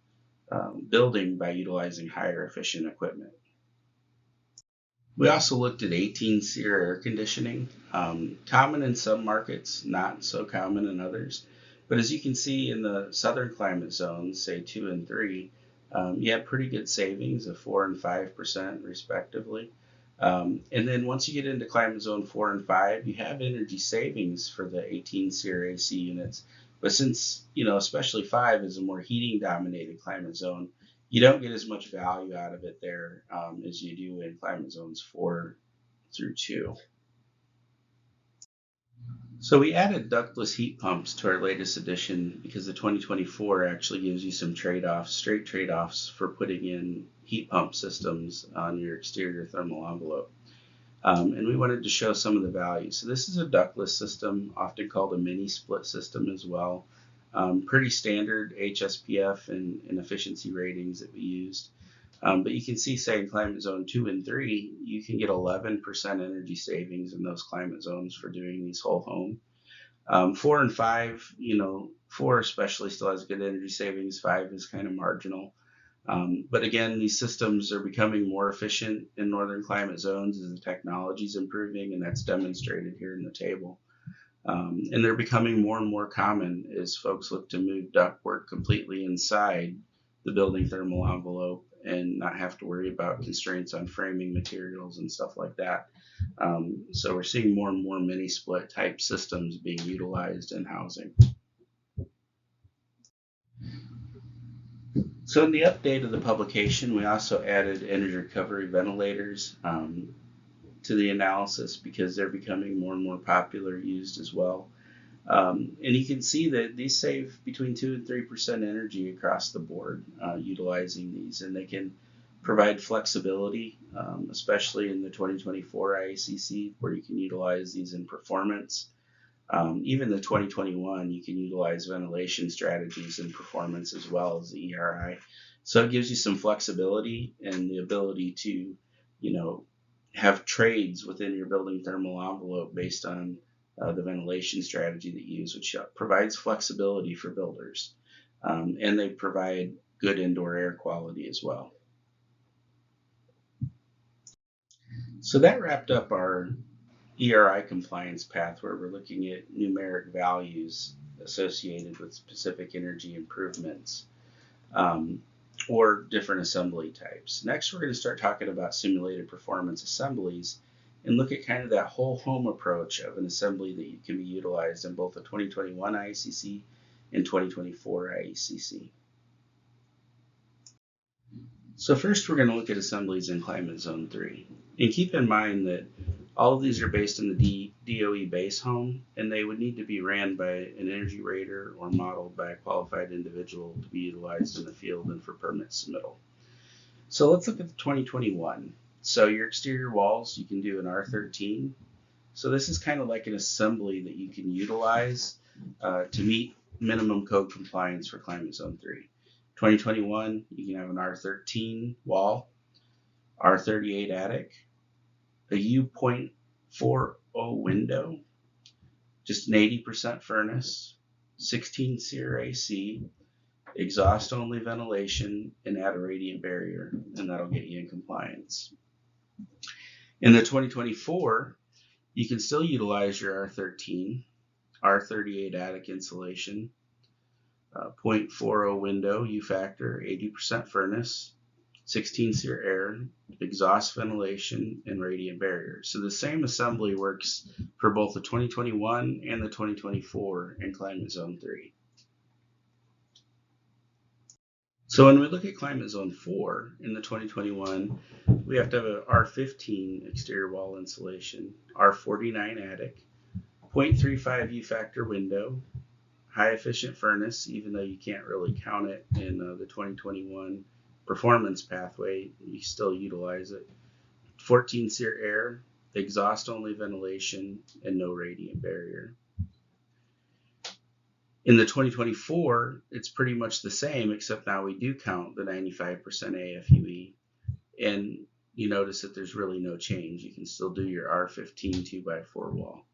building by utilizing higher efficient equipment. We also looked at 18 SEER air conditioning, common in some markets, not so common in others. But as you can see in the southern climate zones, say 2 and 3, you have pretty good savings of 4 and 5% respectively. And then once you get into climate zone 4 and 5, you have energy savings for the 18 SEER AC units. But since, especially 5 is a more heating dominated climate zone, you don't get as much value out of it there as you do in climate zones 4 through 2. So we added ductless heat pumps to our latest edition because the 2024 actually gives you some straight trade-offs for putting in heat pump systems on your exterior thermal envelope. And we wanted to show some of the values. So this is a ductless system, often called a mini split system as well. Pretty standard HSPF and efficiency ratings that we used. But you can see, say, in climate zone 2 and 3, you can get 11% energy savings in those climate zones for doing these whole home. 4 and 5, 4 especially still has good energy savings. 5 is kind of marginal. But again, these systems are becoming more efficient in northern climate zones as the technology is improving, and that's demonstrated here in the table. And they're becoming more and more common as folks look to move ductwork completely inside the building thermal envelope and not have to worry about constraints on framing materials and stuff like that. So we're seeing more and more mini split type systems being utilized in housing. So in the update of the publication, we also added energy recovery ventilators to the analysis because they're becoming more and more popular, used as well. And you can see that these save between 2 and 3% energy across the board utilizing these, and they can provide flexibility, especially in the 2024 IACC, where you can utilize these in performance. Even the 2021, you can utilize ventilation strategies in performance as well as the ERI. So it gives you some flexibility and the ability to, have trades within your building thermal envelope based on the ventilation strategy that you use, which provides flexibility for builders. And they provide good indoor air quality as well. So that wrapped up our ERI compliance path, where we're looking at numeric values associated with specific energy improvements or different assembly types. Next, we're going to start talking about simulated performance assemblies and look at kind of that whole home approach of an assembly that can be utilized in both the 2021 IECC and 2024 IECC. So first, we're going to look at assemblies in climate zone 3. And keep in mind that all of these are based in the DOE base home, and they would need to be ran by an energy rater or modeled by a qualified individual to be utilized in the field and for permit submittal. So let's look at the 2021. So your exterior walls, you can do an R13. So this is kind of like an assembly that you can utilize to meet minimum code compliance for climate zone 3. 2021, you can have an R13 wall, R38 attic, a U.40 window, just an 80% furnace, 16 SEER AC, exhaust only ventilation, and add a radiant barrier, and that'll get you in compliance. In the 2024, you can still utilize your R13, R38 attic insulation, 0.40 window, U factor, 80% furnace, 16 SEER air, exhaust ventilation, and radiant barrier. So the same assembly works for both the 2021 and the 2024 in Climate Zone 3. So when we look at Climate Zone 4 in the 2021, we have to have an R15 exterior wall insulation, R49 attic, 0.35 U factor window, high efficient furnace, even though you can't really count it in the 2021 performance pathway, you still utilize it. 14 SEER air, exhaust only ventilation, and no radiant barrier. In the 2024, it's pretty much the same, except now we do count the 95% AFUE. And you notice that there's really no change. You can still do your R15 2x4 wall.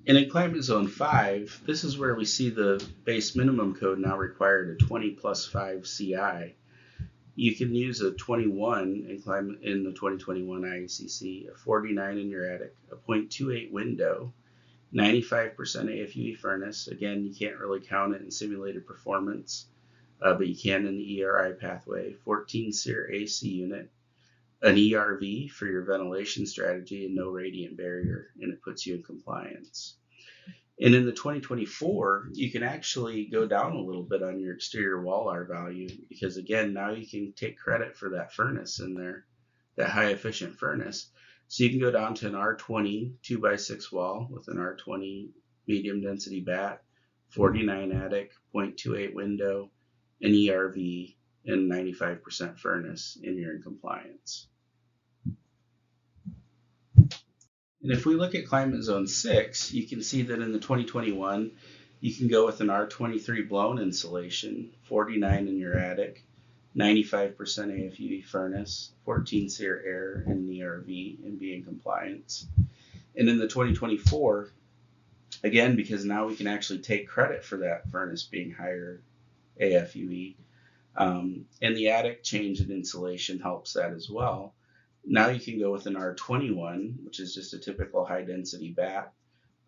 And in Climate Zone 5, this is where we see the base minimum code now required a 20 plus 5 CI. You can use a 21 in the 2021 IECC, a 49 in your attic, a 0.28 window, 95% AFUE furnace. Again, you can't really count it in simulated performance, but you can in the ERI pathway. 14 SEER AC unit, an ERV for your ventilation strategy, and no radiant barrier, and it puts you in compliance. And in the 2024, you can actually go down a little bit on your exterior wall R value, because again, now you can take credit for that furnace in there, that high efficient furnace. So you can go down to an R20 2x6 wall with an R20 medium density bat, 49 attic, 0.28 window, an ERV, and 95% furnace, and you're in compliance. And if we look at Climate Zone 6, you can see that in the 2021, you can go with an R23 blown insulation, 49 in your attic, 95% AFUE furnace, 14 SEER air, and an ERV, and be in compliance. And in the 2024, again, because now we can actually take credit for that furnace being higher AFUE, and the attic change in insulation helps that as well. Now you can go with an R21, which is just a typical high density bat,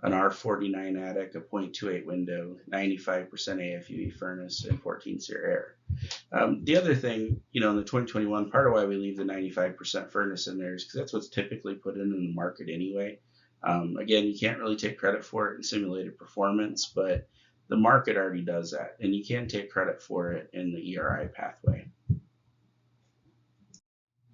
an R49 attic, a 0.28 window, 95% AFUE furnace, and 14 SEER air. The other thing, in the 2021, part of why we leave the 95% furnace in there is because that's what's typically put in the market anyway. Again, you can't really take credit for it in simulated performance, but the market already does that, and you can take credit for it in the ERI pathway.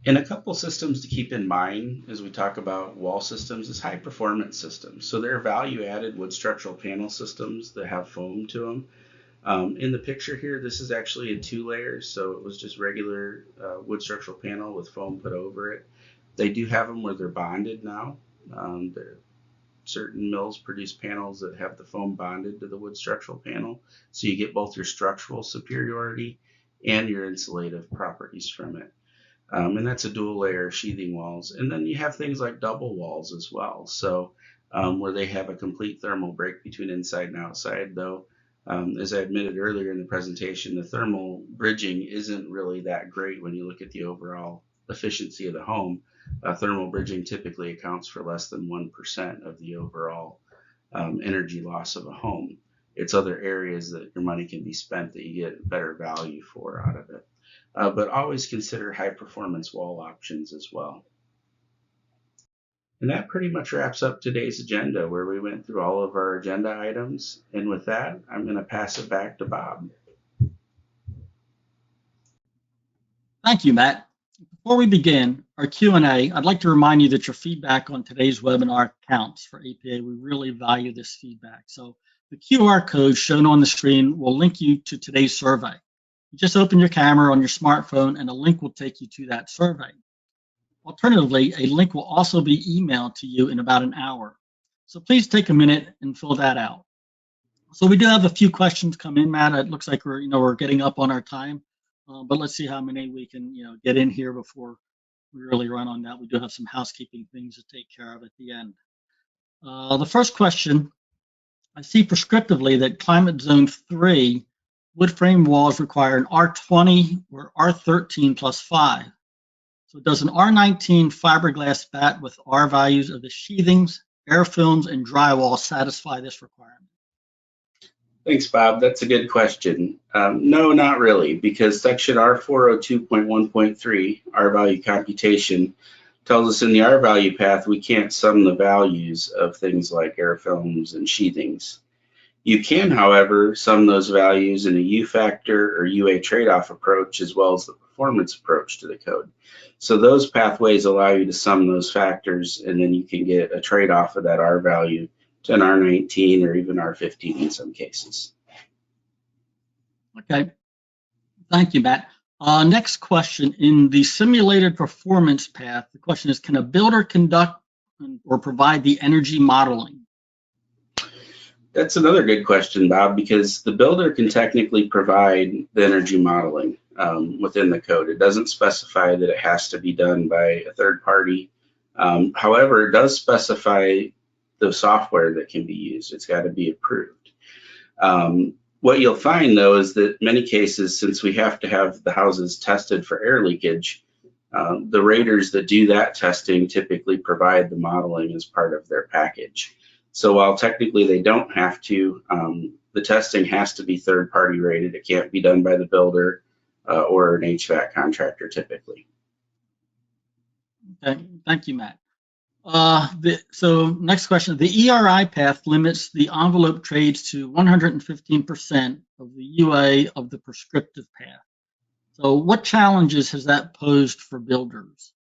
And a couple systems to keep in mind as we talk about wall systems is high performance systems. So they're value added wood structural panel systems that have foam to them. In the picture here, this is actually a 2 layers. So it was just regular wood structural panel with foam put over it. They do have them where they're bonded now. Certain mills produce panels that have the foam bonded to the wood structural panel. So you get both your structural superiority and your insulative properties from it. And that's a dual layer sheathing walls. And then you have things like double walls as well. So where they have a complete thermal break between inside and outside, though, as I admitted earlier in the presentation, the thermal bridging isn't really that great when you look at the overall efficiency of the home. Thermal bridging typically accounts for less than 1% of the overall energy loss of a home. It's other areas that your money can be spent that you get better value for out of it. But always consider high performance wall options as well. And that pretty much wraps up today's agenda, where we went through all of our agenda items. And with that, I'm going to pass it back to Bob. Thank you, Matt. Before we begin our Q&A, I'd like to remind you that your feedback on today's webinar counts for APA. We really value this feedback. So the QR code shown on the screen will link you to today's survey. You just open your camera on your smartphone and a link will take you to that survey. Alternatively, a link will also be emailed to you in about an hour. So please take a minute and fill that out. So we do have a few questions come in, Matt. It looks like we're getting up on our time, but let's see how many we can get in here before we really run on that. We do have some housekeeping things to take care of at the end. The first question, I see prescriptively that climate zone 3 wood frame walls require an R20 or R13 plus 5. So does an R19 fiberglass bat with R values of the sheathings, air films, and drywall satisfy this requirement? Thanks, Bob. That's a good question. No, not really, because section R402.1.3, R value computation, tells us in the R value path we can't sum the values of things like air films and sheathings. You can, however, sum those values in a U factor or UA trade-off approach as well as the performance approach to the code. So those pathways allow you to sum those factors, and then you can get a trade-off of that R value to an R19 or even R15 in some cases. Okay, thank you, Matt. Next question, in the simulated performance path, the question is, can a builder conduct or provide the energy modeling? That's another good question, Bob, because the builder can technically provide the energy modeling within the code. It doesn't specify that it has to be done by a third party. However, it does specify the software that can be used. It's got to be approved. What you'll find, though, is that many cases, since we have to have the houses tested for air leakage, the raters that do that testing typically provide the modeling as part of their package. So while technically they don't have to, the testing has to be third-party rated. It can't be done by the builder or an HVAC contractor typically. Okay, thank you, Matt. So next question, the ERI path limits the envelope trades to 115% of the UA of the prescriptive path. So what challenges has that posed for builders?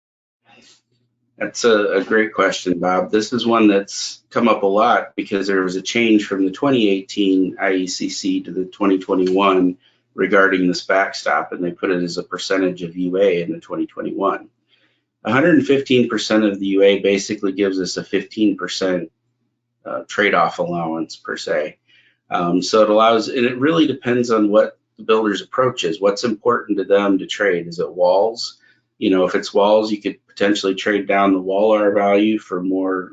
That's a great question, Bob. This is one that's come up a lot because there was a change from the 2018 IECC to the 2021 regarding this backstop, and they put it as a percentage of UA in the 2021. 115% of the UA basically gives us a 15% trade-off allowance per se. So it allows, and it really depends on what the builder's approach is. What's important to them to trade? Is it walls? You know, if it's walls, you could potentially trade down the wall R value for more,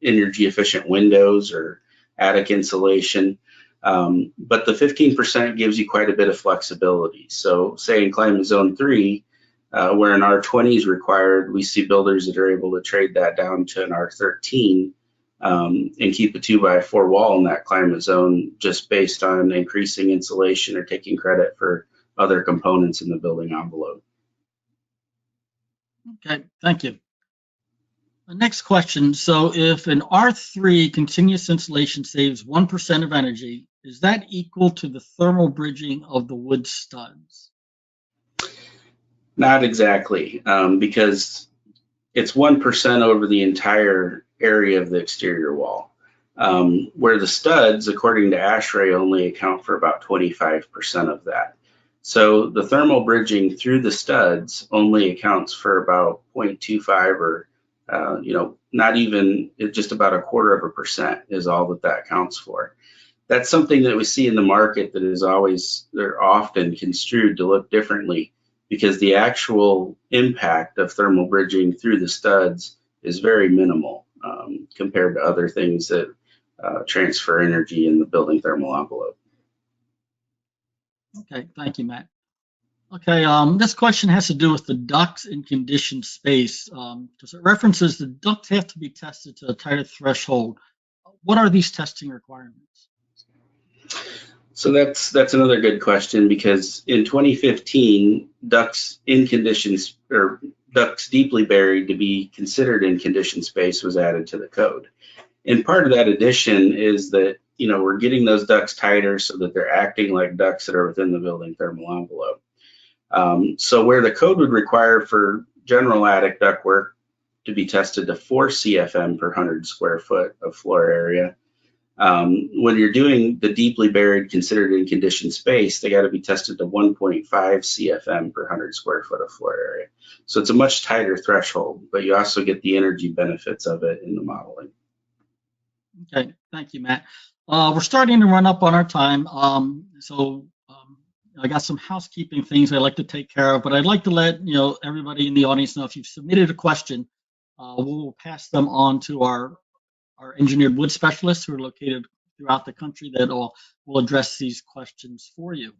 energy efficient windows or attic insulation. But the 15% gives you quite a bit of flexibility. So say in climate zone 3, where an R20 is required, we see builders that are able to trade that down to an R13 and keep a 2x4 wall in that climate zone just based on increasing insulation or taking credit for other components in the building envelope. Okay, thank you. The next question, so if an R3 continuous insulation saves 1% of energy, is that equal to the thermal bridging of the wood studs? Not exactly, because it's 1% over the entire area of the exterior wall, where the studs, according to ASHRAE, only account for about 25% of that. So the thermal bridging through the studs only accounts for about 0.25 or, not even, just about 0.25% is all that counts for. That's something that we see in the market that is they're often construed to look differently because the actual impact of thermal bridging through the studs is very minimal compared to other things that transfer energy in the building thermal envelope. Okay, thank you, Matt. Okay, this question has to do with the ducts in conditioned space. Because it references the ducts have to be tested to a tighter threshold. What are these testing requirements? So that's another good question because in 2015, ducts in conditions or ducts deeply buried to be considered in conditioned space was added to the code. And part of that addition is that we're getting those ducts tighter so that they're acting like ducts that are within the building thermal envelope. So where the code would require for general attic ductwork to be tested to 4 CFM per 100 square foot of floor area, when you're doing the deeply buried considered in conditioned space, they got to be tested to 1.5 CFM per 100 square foot of floor area. So it's a much tighter threshold, but you also get the energy benefits of it in the modeling. Okay, thank you, Matt. We're starting to run up on our time. I got some housekeeping things I'd like to take care of, but I'd like to let everybody in the audience know if you've submitted a question, we'll pass them on to our engineered wood specialists who are located throughout the country that will address these questions for you.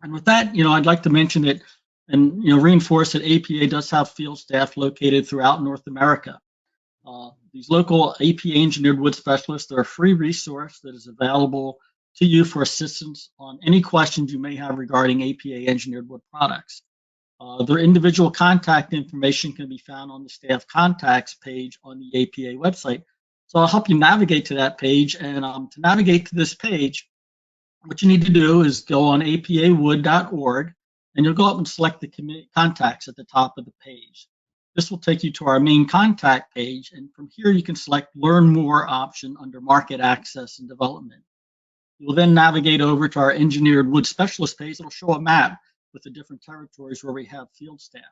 And with that, I'd like to mention that and reinforce that APA does have field staff located throughout North America. These local APA engineered wood specialists are a free resource that is available to you for assistance on any questions you may have regarding APA engineered wood products. Their individual contact information can be found on the staff contacts page on the APA website. So I'll help you navigate to that page. And to navigate to this page, what you need to do is go on apawood.org, and you'll go up and select the contacts at the top of the page. This will take you to our main contact page, and from here you can select Learn More option under Market Access and Development. You'll then navigate over to our Engineered Wood Specialist page. It'll show a map with the different territories where we have field staff.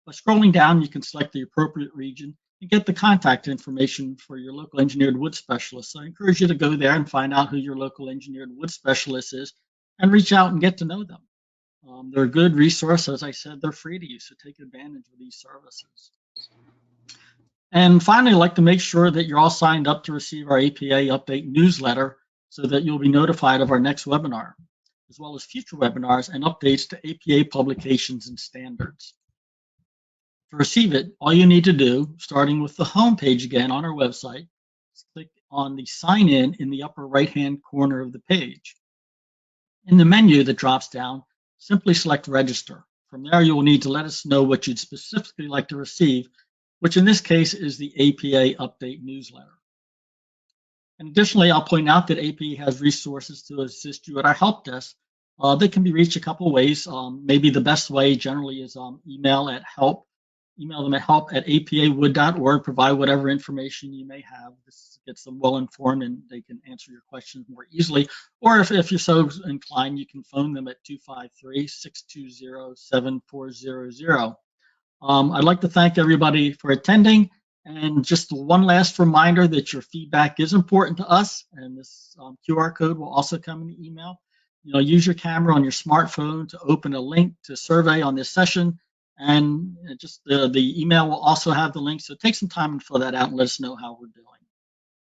By scrolling down, you can select the appropriate region and get the contact information for your local engineered wood specialist. So I encourage you to go there and find out who your local engineered wood specialist is and reach out and get to know them. They're a good resource. As I said, they're free to use, so take advantage of these services. And finally, I'd like to make sure that you're all signed up to receive our APA Update newsletter so that you'll be notified of our next webinar, as well as future webinars and updates to APA publications and standards. To receive it, all you need to do, starting with the home page again on our website, is click on the Sign In the upper right-hand corner of the page. In the menu that drops down, simply select Register. From there, you will need to let us know what you'd specifically like to receive, which in this case is the APA Update newsletter. And additionally, I'll point out that APA has resources to assist you at our help desk. They can be reached a couple of ways. Maybe the best way generally is email them at help@apawood.org, provide whatever information you may have. This gets them well informed and they can answer your questions more easily. Or if you're so inclined, you can phone them at 253-620-7400. I'd like to thank everybody for attending. And just one last reminder that your feedback is important to us, and this QR code will also come in the email. Use your camera on your smartphone to open a link to survey on this session, and just the email will also have the link. So take some time and fill that out and let us know how we're doing.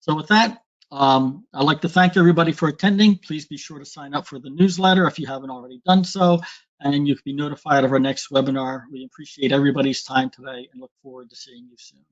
So with that, I'd like to thank everybody for attending. Please be sure to sign up for the newsletter if you haven't already done so, and you can be notified of our next webinar. We appreciate everybody's time today and look forward to seeing you soon.